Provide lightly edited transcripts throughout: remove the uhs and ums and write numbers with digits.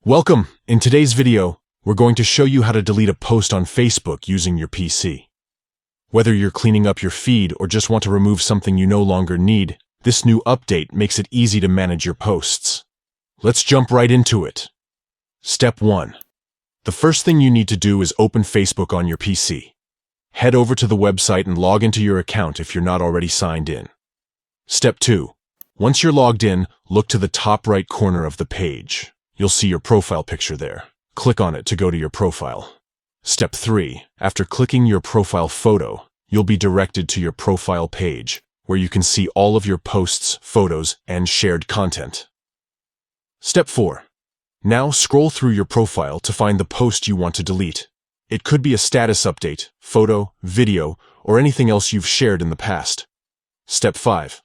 Welcome! In today's video, we're going to show you how to delete a post on Facebook using your PC. Whether you're cleaning up your feed or just want to remove something you no longer need, this new update makes it easy to manage your posts. Let's jump right into it. Step 1. The first thing you need to do is open Facebook on your PC. Head over to the website and log into your account if you're not already signed in. Step 2. Once you're logged in, look to the top right corner of the page. You'll see your profile picture there. Click on it to go to your profile. Step 3. After clicking your profile photo, you'll be directed to your profile page, where you can see all of your posts, photos, and shared content. Step 4. Now scroll through your profile to find the post you want to delete. It could be a status update, photo, video, or anything else you've shared in the past. Step 5.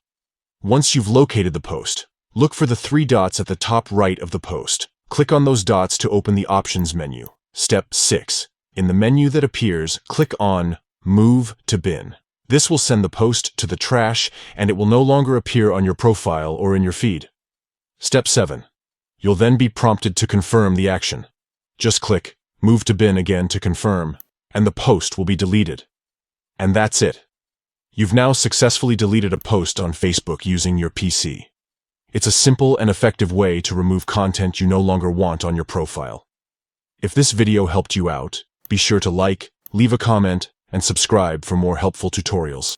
Once you've located the post, look for the 3 dots at the top right of the post. Click on those dots to open the Options menu. Step 6. In the menu that appears, click on Move to Bin. This will send the post to the trash, and it will no longer appear on your profile or in your feed. Step 7. You'll then be prompted to confirm the action. Just click Move to Bin again to confirm, and the post will be deleted. And that's it. You've now successfully deleted a post on Facebook using your PC. It's a simple and effective way to remove content you no longer want on your profile. If this video helped you out, be sure to like, leave a comment, and subscribe for more helpful tutorials.